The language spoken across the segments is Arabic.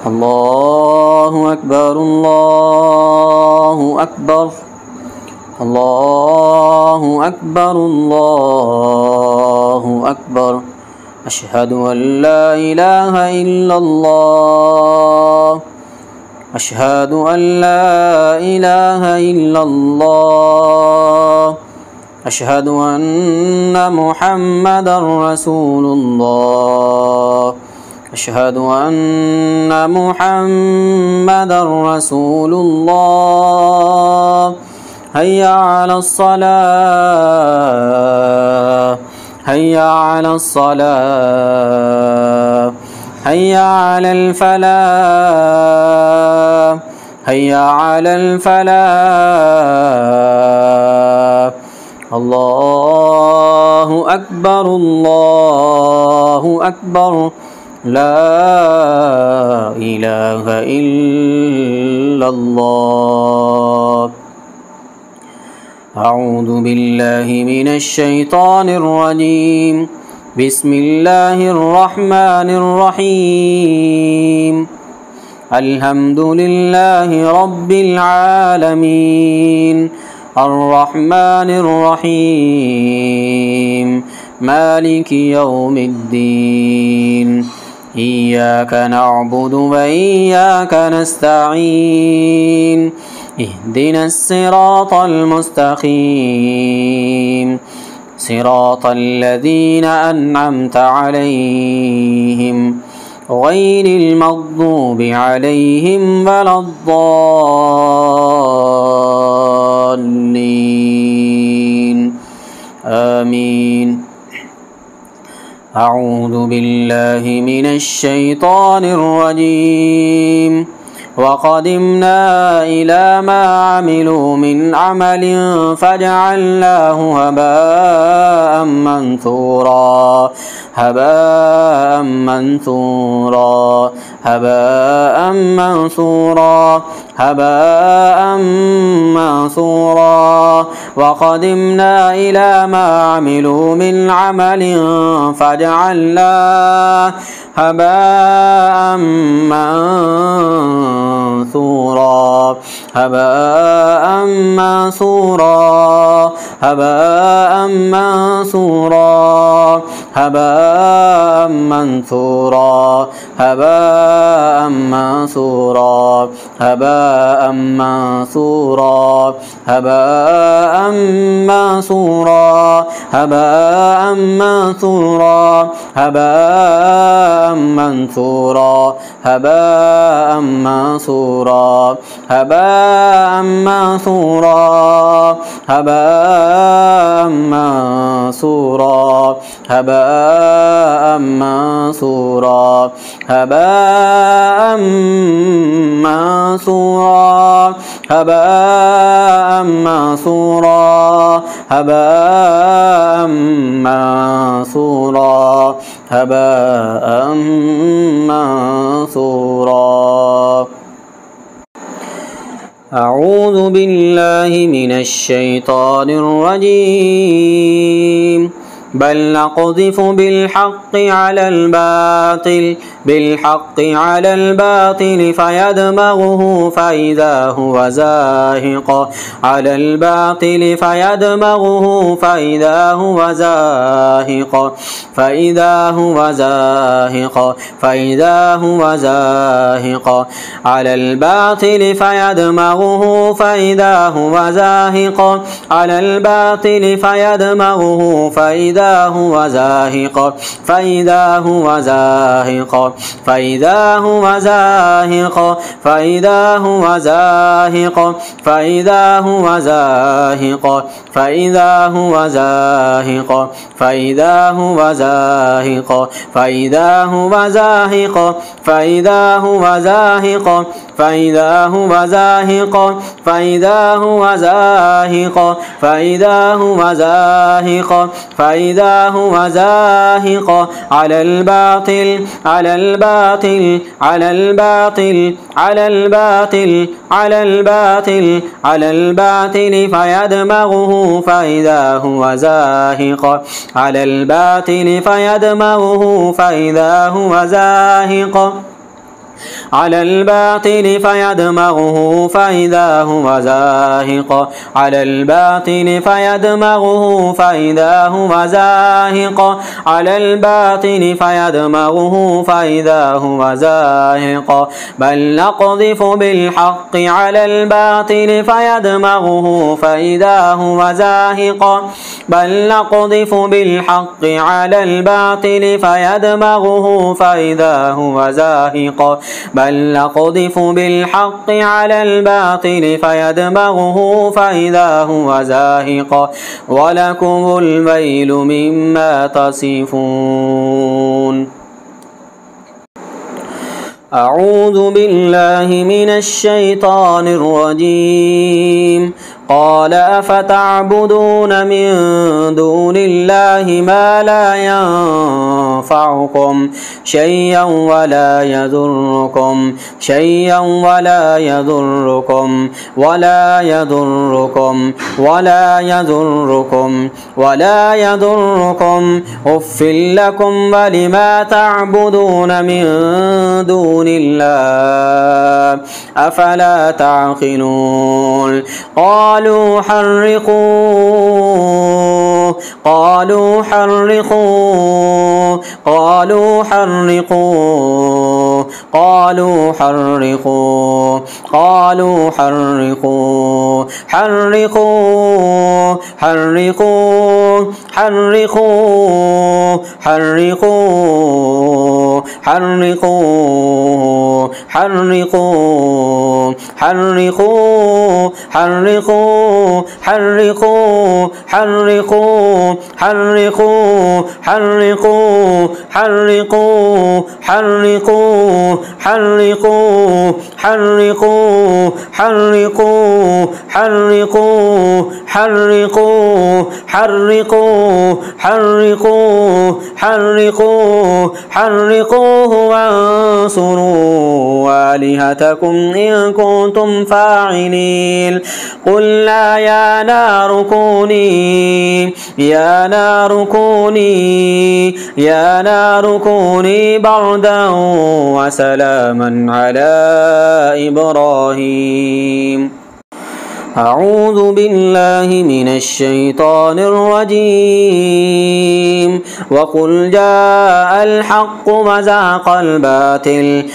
الله أكبر الله أكبر الله أكبر الله أكبر أشهد أن لا إله إلا الله أشهد أن لا إله إلا الله أشهد أن محمدا رسول الله أشهد أن محمدا رسول الله هيا على الصلاة هيا على الصلاة هيا على الفلاح هيا على الفلاح الله أكبر الله أكبر لا إله إلا الله أعوذ بالله من الشيطان الرجيم بسم الله الرحمن الرحيم الحمد لله رب العالمين الرحمن الرحيم مالك يوم الدين إياك نعبد وإياك نستعين اهدنا الصراط المستقيم صراط الذين أنعمت عليهم غير المغضوب عليهم ولا الضالين آمين أعوذ بالله من الشيطان الرجيم وقدمنا إلى ما عملوا من عمل فجعلناه هباء منثورا هباء منثورا هباء منثورا هباء منثورا وقدمنا إلى ما عملوا من عمل فجعلناه هباء منثورا هباء منثورا هباء منثورا هباء منثورا هباء منثورا هباء منثورا هباء منثورا هباء منثورا هباء منثورا هباء منثورا هباء منثورا هباء منثورا هباء منثورا هباء منثورا هباء منثورا هباء منثورا هباء منثورا أعوذ بالله من الشيطان الرجيم بل نقذف بالحق على الباطل فيدمغه فإذا هو زاهق على الباطل فيدمغه فإذا هو زاهق فإذا هو زاهق فإذا هو زاهق على الباطل فيدمغه فإذا هو زاهق على الباطل فيدمغه فإذا هو زاهق فإذا هو زاهق فإذا هو زاهق فإذا هو زاهق فإذا هو زاهق فإذا هو زاهق فإذا هو زاهق فإذا هو زاهق فإذا هو زاهق فإذا هو زاهق فإذا هو زاهق فإذا هو زاهق فإذا هو زاهق على الباطل على الباطل على الباطل على الباطل على الباطل على الباطل فيدمغه فإذا هو زاهق على الباطل فيدمغه فإذا هو زاهق على الباطل فيدمغه فإذا هو زاهق على الباطل فيدمغه فإذا هو زاهق على الباطل فيدمغه فإذا هو زاهق بل نقذف بالحق على الباطل فيدمغه فإذا هو زاهق بل نقذف بالحق على الباطل فيدمغه فإذا هو زاهق بل نقذف بالحق على الباطل فيدمغه فإذا هو زاهق ولكم الويل مما تصفون. أعوذ بالله من الشيطان الرجيم. قال أفتعبدون من دون الله ما لا ينفعكم شيئا ولا يضركم ولا يضركم أف لكم ولما تعبدون من دون الله أفلا تعقلون. قالوا حرقوه حرقوه وانصروا آلهتكم إن كنتم فاعلين. قلنا يا نار كوني بردا وسلاما على إبراهيم. أعوذ بالله من الشيطان الرجيم. وقل جاء الحق وزهق الباطل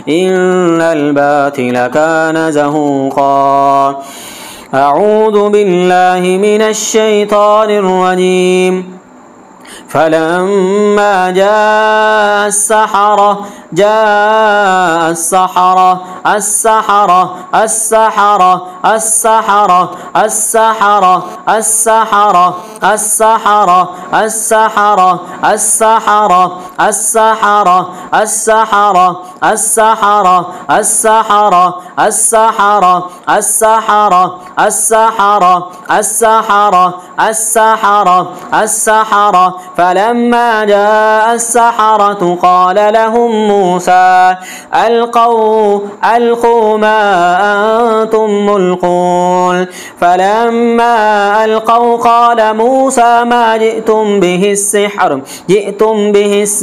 إن الباطل كان زهوقا أعوذ بالله من الشيطان الرجيم. فلما جاء فلما جاء السحرة قال لهم موسى ألقوا ما أنتم ملقون. فلما ألقوا قال موسى ما جئتم به السحر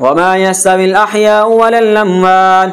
وما يستوي الأحياء ولا الأموات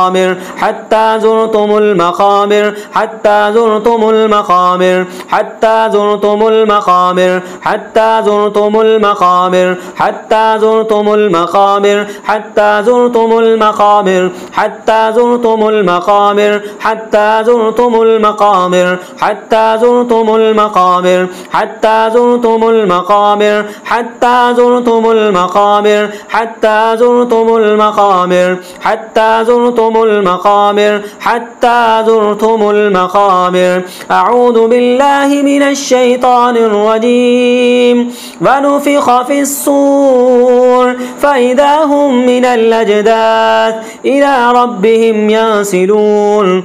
المقابر حتى زرتم المقابر حتى زرتم المقابر حتى زرتم المقابر حتى زرتم المقابر حتى زرتم المقابر حتى زرتم المقابر حتى زرتم المقابر حتى زرتم المقابر حتى زرتم المقابر حتى زرتم المقابر حتى زرتم المقابر حتى زرتم المقابر حتى زرتم المقابر حتى زرتم المقابر. أعوذ بالله من الشيطان الرجيم. ونفخ في الصور فإذا هم من الأجداث إلى ربهم ينسلون.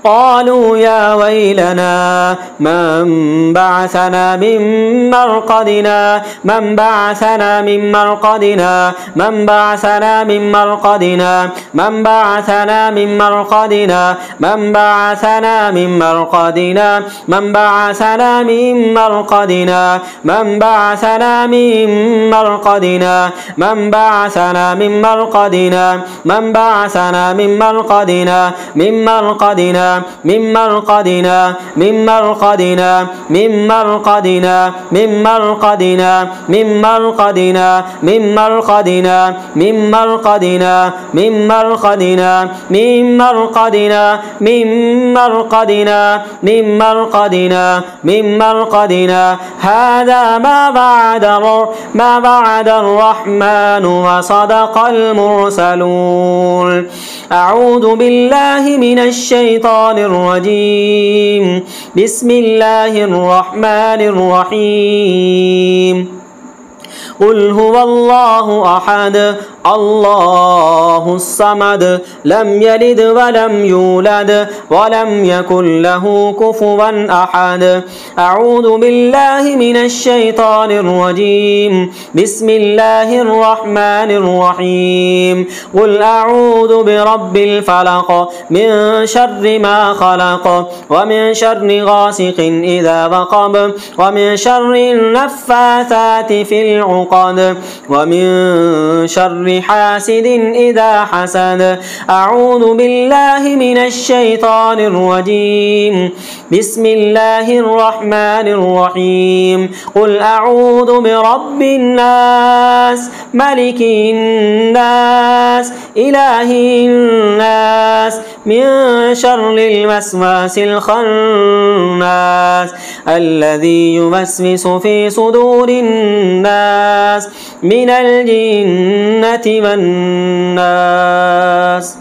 قالوا يا ويلنا من بعثنا من مرقدنا من بعثنا من مرقدنا من بعثنا من مرقدنا من بعثنا من مرقدنا من بعثنا من مرقدنا من بعثنا من مرقدنا من بعثنا من مرقدنا من بعثنا من مرقدنا من بعثنا من مرقدنا من مرقدنا من مرقدنا من مرقدنا من مرقدنا من مرقدنا من مرقدنا من مرقدنا من مرقدنا من مرقدنا من مرقدنا من مرقدنا من مرقدنا من مرقدنا. هذا ما وعد الرحمن وصدق المرسلون. أعوذ بالله من الشيطان الرجيم. بسم الله الرحمن الرحيم. قل هو الله أحد الله الصمد لم يلد ولم يولد ولم يكن له كفوا أحد. أعوذ بالله من الشيطان الرجيم. بسم الله الرحمن الرحيم. قل أعوذ برب الفلق من شر ما خلق ومن شر غاسق إذا وقب ومن شر النفاثات في العقد ومن شر حاسد إذا حسد. أعوذ بالله من الشيطان الرجيم. بسم الله الرحمن الرحيم. قل أعوذ برب الناس ملك الناس إله الناس من شر الوسواس الخناس الذي يوسوس في صدور الناس من الجنة والناس.